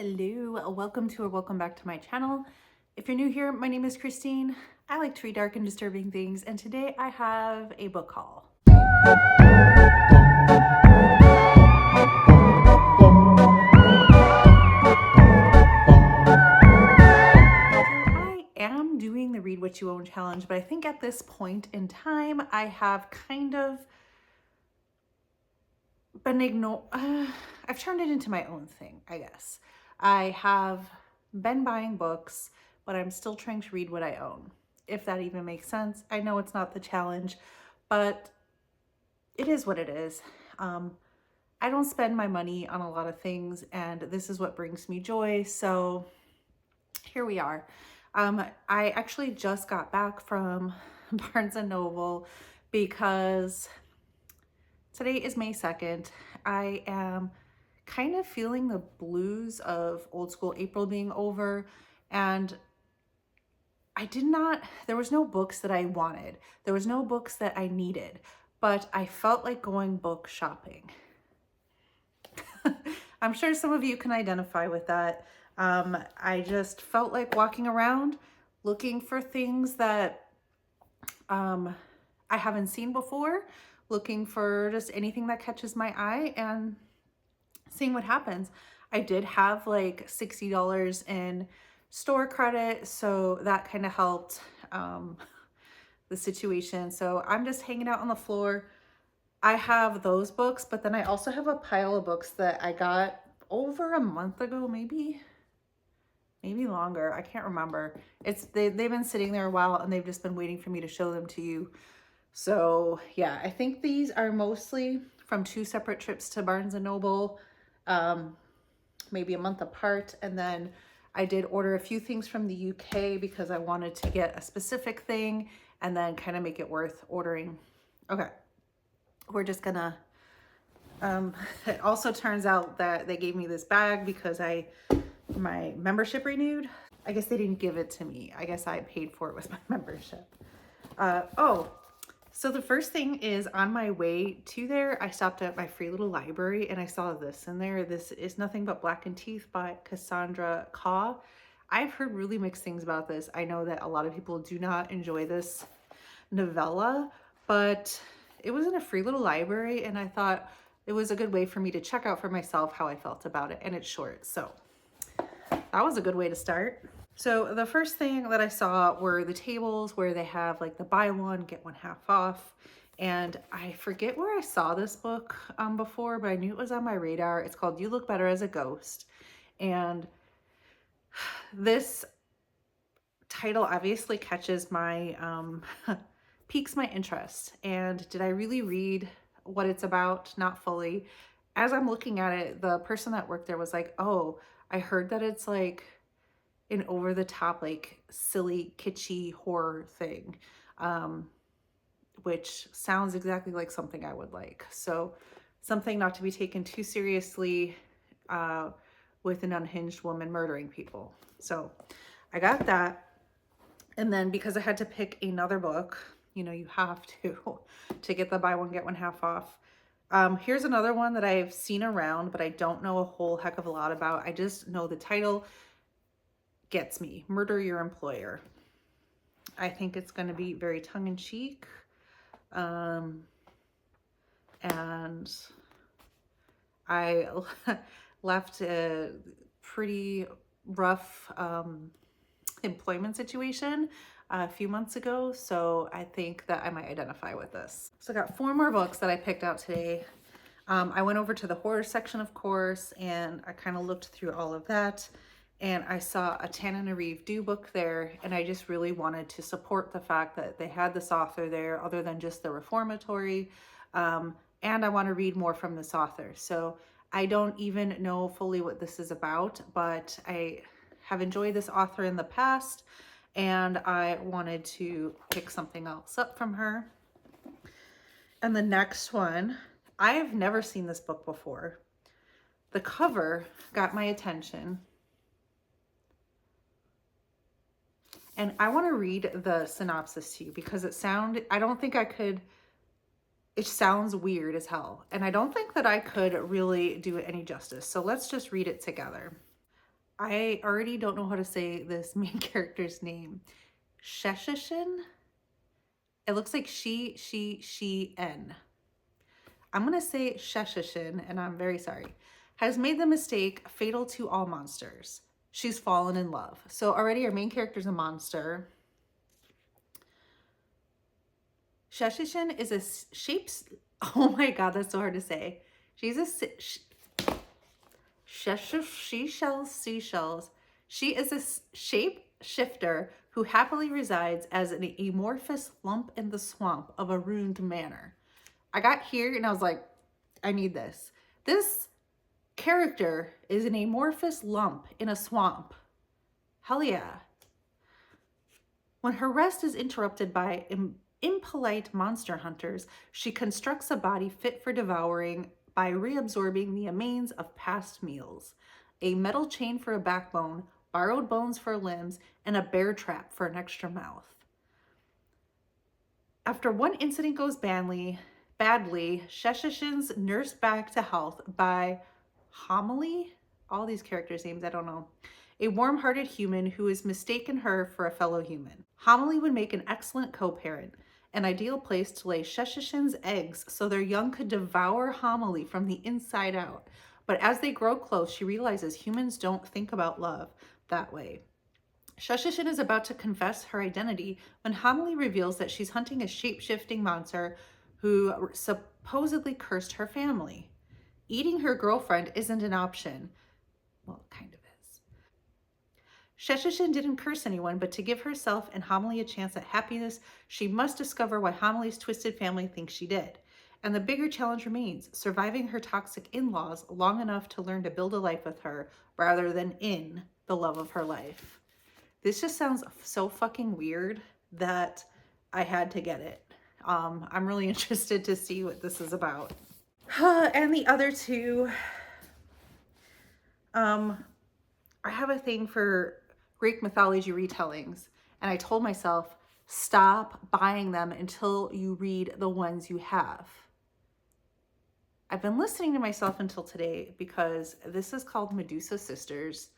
Hello, welcome to or welcome back to my channel. If you're new here, my name is Christine. I like to read dark and disturbing things, and today I have a book haul. I am doing the Read What You Own challenge, but I think at this point in time, I have kind of been I've turned it into my own thing, I guess. I have been buying books, but I'm still trying to read what I own. If that even makes sense. I know it's not the challenge, but it is what it is. I don't spend my money on a lot of things, and this is what brings me joy. So here we are. I actually just got back from Barnes & Noble because today is May 2nd. I am kind of feeling the blues of old school April being over, and there was no books that I wanted. There was no books that I needed, but I felt like going book shopping. I'm sure some of you can identify with that. I just felt like walking around looking for things that I haven't seen before, looking for just anything that catches my eye and seeing what happens. I did have like $60 in store credit, so that kind of helped the situation. So I'm just hanging out on the floor. I have those books, but then I also have a pile of books that I got over a month ago, maybe longer. I can't remember. They've been sitting there a while, and they've just been waiting for me to show them to you. So yeah, I think these are mostly from two separate trips to Barnes & Noble, maybe a month apart. And then I did order a few things from the UK because I wanted to get a specific thing and then kind of make it worth ordering. Okay, we're just gonna, it also turns out that they gave me this bag because my membership renewed. I guess they didn't give it to me. I guess I paid for it with my membership. So the first thing is, on my way to there, I stopped at my free little library and I saw this in there. This is Nothing But Black and Teeth by Cassandra Khaw. I've heard really mixed things about this. I know that a lot of people do not enjoy this novella, but it was in a free little library and I thought it was a good way for me to check out for myself how I felt about it, and it's short. So that was a good way to start. So the first thing that I saw were the tables where they have like the buy one, get one half off. And I forget where I saw this book before, but I knew it was on my radar. It's called You Look Better as a Ghost. And this title obviously catches my, piques my interest. And did I really read what it's about? Not fully. As I'm looking at it, the person that worked there was like, oh, I heard that it's like an over-the-top, like silly, kitschy horror thing, which sounds exactly like something I would like. So something not to be taken too seriously with an unhinged woman murdering people. So I got that. And then because I had to pick another book, you know, you have to get the buy one, get one half off. Here's another one that I've seen around, but I don't know a whole heck of a lot about. I just know the title gets me. Murder Your Employer. I think it's going to be very tongue-in-cheek. And I left a pretty rough employment situation a few months ago, so I think that I might identify with this. So I got 4 more books that I picked out today. I went over to the horror section, of course, and I kind of looked through all of that. And I saw a Tana Reeve Dew book there, and I just really wanted to support the fact that they had this author there other than just the reformatory. And I want to read more from this author. So I don't even know fully what this is about, but I have enjoyed this author in the past, and I wanted to pick something else up from her. And the next one, I've never seen this book before. The cover got my attention. And I want to read the synopsis to you because it sounds weird as hell. And I don't think that I could really do it any justice. So let's just read it together. I already don't know how to say this main character's name. Sheshishin? It looks like she-n. I'm going to say Sheshishin, and I'm very sorry. Has made the mistake fatal to all monsters. She's fallen in love. So already our main character's a monster. Sheshishin is a shapes. Oh my God, that's so hard to say. She's a seashells. She is a shape shifter who happily resides as an amorphous lump in the swamp of a ruined manor. I got here and I was like, I need this. This character is an amorphous lump in a swamp. Hell yeah. When her rest is interrupted by impolite monster hunters, she constructs a body fit for devouring by reabsorbing the remains of past meals. A metal chain for a backbone, borrowed bones for limbs, and a bear trap for an extra mouth. After one incident goes badly, Sheshishin's nursed back to health by Homily, all these characters' names, I don't know, a warm-hearted human who has mistaken her for a fellow human. Homily would make an excellent co-parent, an ideal place to lay Sheshishin's eggs so their young could devour Homily from the inside out. But as they grow close, she realizes humans don't think about love that way. Sheshishin is about to confess her identity when Homily reveals that she's hunting a shape-shifting monster who supposedly cursed her family. Eating her girlfriend isn't an option. Well, it kind of is. Sheshishin didn't curse anyone, but to give herself and Homily a chance at happiness, she must discover why Homily's twisted family thinks she did. And the bigger challenge remains, surviving her toxic in-laws long enough to learn to build a life with her rather than in the love of her life. This just sounds so fucking weird that I had to get it. I'm really interested to see what this is about. And the other two, I have a thing for Greek mythology retellings, and I told myself, stop buying them until you read the ones you have. I've been listening to myself until today because this is called Medusa Sisters.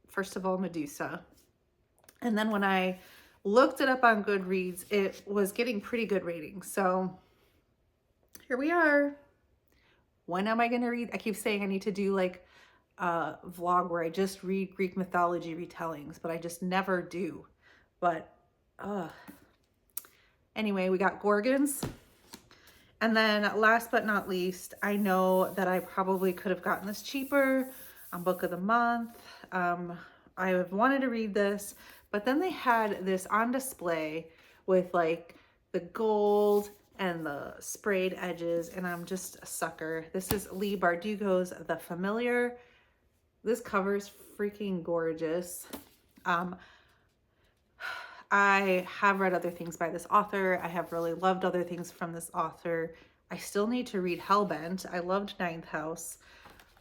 First of all, Medusa. And then when I looked it up on Goodreads, it was getting pretty good ratings. So here we are. When am I going to read? I keep saying I need to do like a vlog where I just read Greek mythology retellings, but I just never do. But anyway, we got Gorgons. And then last but not least, I know that I probably could have gotten this cheaper on Book of the Month. I have wanted to read this, but then they had this on display with like the gold and the sprayed edges, and I'm just a sucker. This is Leigh Bardugo's The Familiar. This cover is freaking gorgeous. I have read other things by this author. I have really loved other things from this author. I still need to read Hellbent. I loved Ninth House,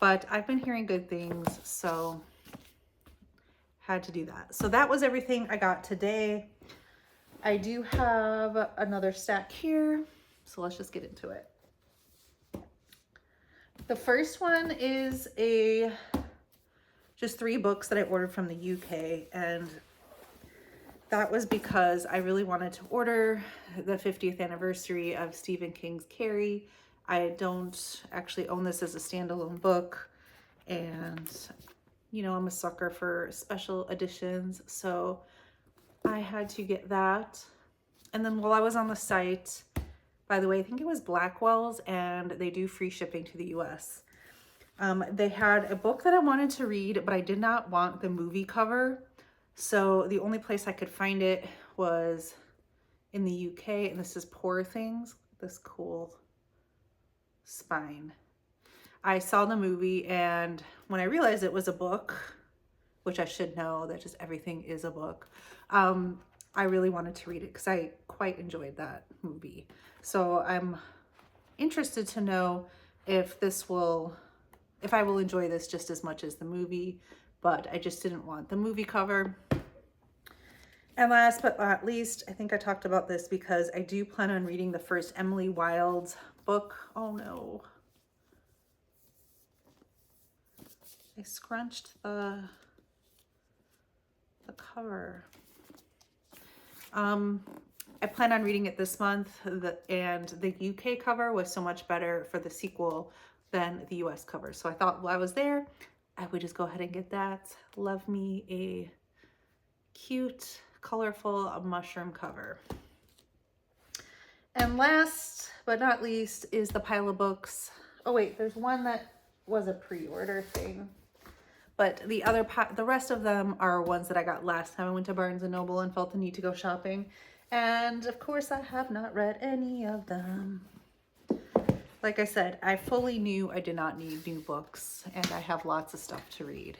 but I've been hearing good things, so had to do that. So that was everything I got today. I do have another stack here, so let's just get into it. The first one is just 3 books that I ordered from the UK, and that was because I really wanted to order the 50th anniversary of Stephen King's Carrie. I don't actually own this as a standalone book, and you know, I'm a sucker for special editions, so I had to get that. And then while I was on the site, by the way, I think it was Blackwell's, and they do free shipping to the US. They had a book that I wanted to read, but I did not want the movie cover. So the only place I could find it was in the UK, and this is Poor Things, this cool spine. I saw the movie, and when I realized it was a book, which I should know that just everything is a book, I really wanted to read it because I quite enjoyed that movie. So I'm interested to know if I will enjoy this just as much as the movie, but I just didn't want the movie cover. And last but not least, I think I talked about this because I do plan on reading the first Emily Wilde's book. Oh no. I scrunched the cover. I plan on reading it this month, and the UK cover was so much better for the sequel than the US cover. So I thought while I was there, I would just go ahead and get that. Love me a cute, colorful mushroom cover. And last but not least is the pile of books. Oh wait, there's one that was a pre-order thing. But the rest of them are ones that I got last time I went to Barnes & Noble and felt the need to go shopping. And of course, I have not read any of them. Like I said, I fully knew I did not need new books, and I have lots of stuff to read.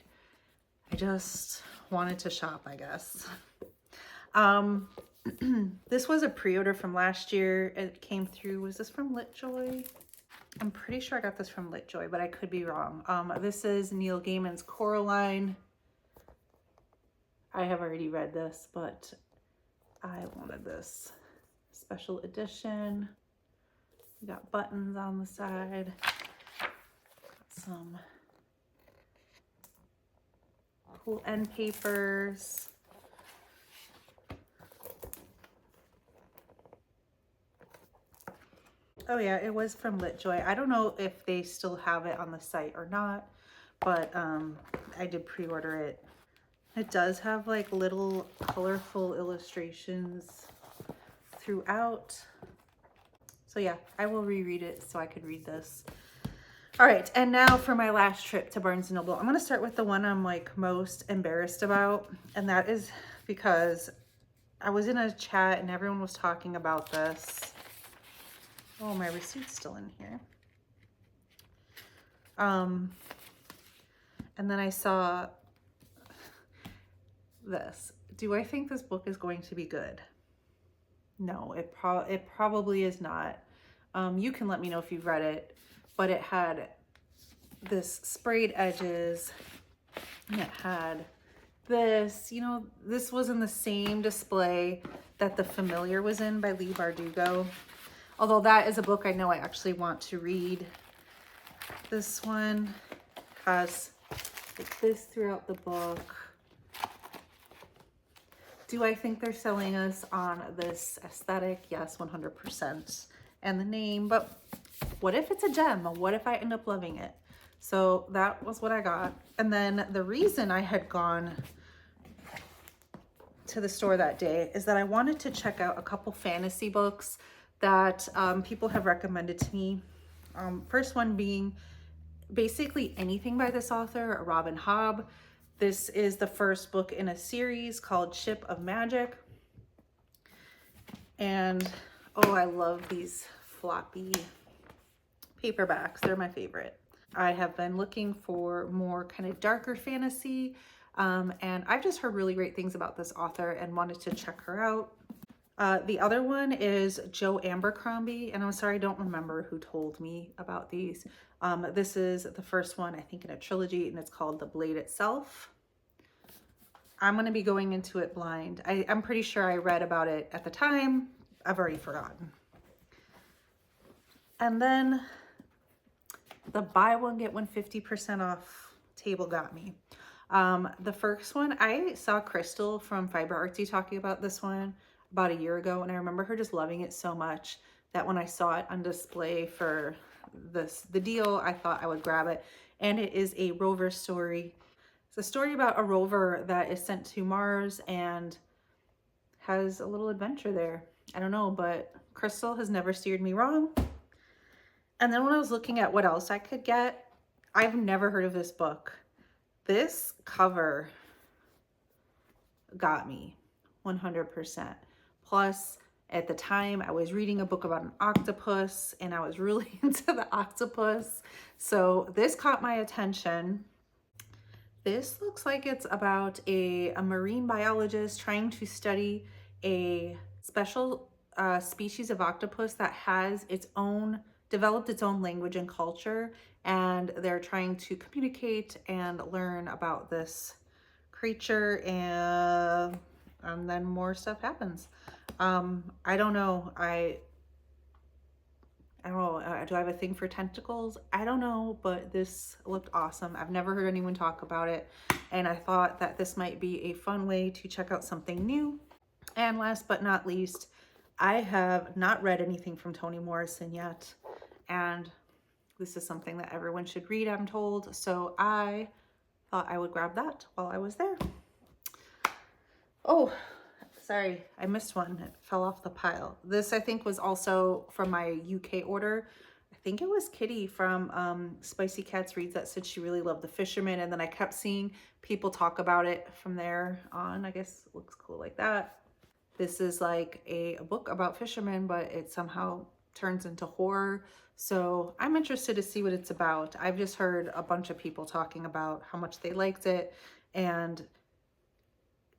I just wanted to shop, I guess. This was a pre-order from last year. It came through, was this from LitJoy? I'm pretty sure I got this from LitJoy, but I could be wrong. This is Neil Gaiman's Coraline. I have already read this, but I wanted this special edition. We got buttons on the side. Got some cool end papers. Oh yeah, it was from LitJoy. I don't know if they still have it on the site or not, but I did pre-order it. It does have like little colorful illustrations throughout. So yeah, I will reread it so I could read this. All right, and now for my last trip to Barnes & Noble. I'm gonna start with the one I'm like most embarrassed about, and that is because I was in a chat and everyone was talking about this. Oh, my receipt's still in here. And then I saw this. Do I think this book is going to be good? No, it probably is not. You can let me know if you've read it, but it had this sprayed edges, and it had this, you know, this was in the same display that The Familiar was in by Leigh Bardugo. Although that is a book I know I actually want to read. This one has like this throughout the book. Do I think they're selling us on this aesthetic? Yes, 100%. And the name, but what if it's a gem? What if I end up loving it? So that was what I got. And then the reason I had gone to the store that day is that I wanted to check out a couple fantasy books that people have recommended to me. First one being basically anything by this author, Robin Hobb. This is the first book in a series called Ship of Magic. And oh, I love these floppy paperbacks. They're my favorite. I have been looking for more kind of darker fantasy, and I've just heard really great things about this author and wanted to check her out. The other one is Joe Abercrombie, and I'm sorry, I don't remember who told me about these. This is the first one, I think, in a trilogy, and it's called The Blade Itself. I'm going to be going into it blind. I'm pretty sure I read about it at the time. I've already forgotten. And then the buy one, get one 50% off table got me. The first one, I saw Crystal from Fiber Artsy talking about this one about a year ago, and I remember her just loving it so much that when I saw it on display for the deal, I thought I would grab it. And it is a rover story. It's a story about a rover that is sent to Mars and has a little adventure there. I don't know, but Crystal has never steered me wrong. And then when I was looking at what else I could get, I've never heard of this book. This cover got me 100%. Plus, at the time, I was reading a book about an octopus, and I was really into the octopus. So this caught my attention. This looks like it's about a marine biologist trying to study a special species of octopus that has developed its own language and culture, and they're trying to communicate and learn about this creature, and then more stuff happens. I don't know. I I don't know, do I have a thing for tentacles? I don't know, but this looked awesome. I've never heard anyone talk about it, and I thought that this might be a fun way to check out something new. And last but not least, I have not read anything from Toni Morrison yet, and this is something that everyone should read, I'm told, so I thought I would grab that while I was there. Oh, sorry, I missed one. It fell off the pile. This, I think, was also from my UK order. I think it was Kitty from Spicy Cats Reads that said she really loved The Fisherman, and then I kept seeing people talk about it from there on. I guess it looks cool like that. This is like a book about fishermen, but it somehow turns into horror. So I'm interested to see what it's about. I've just heard a bunch of people talking about how much they liked it, and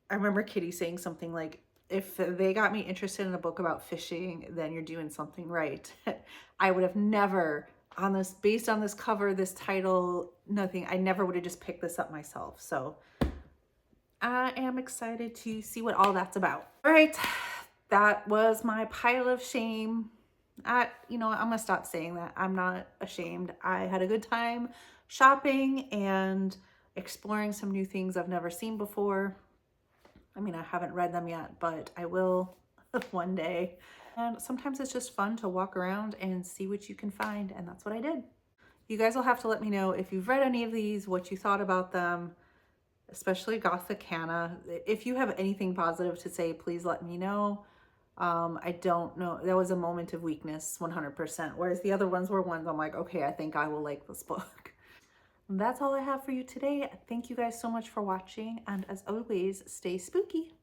I remember Kitty saying something like, if they got me interested in a book about fishing, then you're doing something right. I would have never, based on this cover, this title, nothing, I never would have just picked this up myself. So I am excited to see what all that's about. All right, that was my pile of shame. You know, I'm gonna stop saying that. I'm not ashamed. I had a good time shopping and exploring some new things I've never seen before. I mean, I haven't read them yet, but I will one day. And sometimes it's just fun to walk around and see what you can find, and that's what I did. You guys will have to let me know if you've read any of these, what you thought about them, especially Gothic Hannah. If you have anything positive to say, please let me know. I don't know. That was a moment of weakness, 100%. Whereas the other ones were ones I'm like, okay, I think I will like this book. That's all I have for you today. Thank you guys so much for watching. And as always, stay spooky.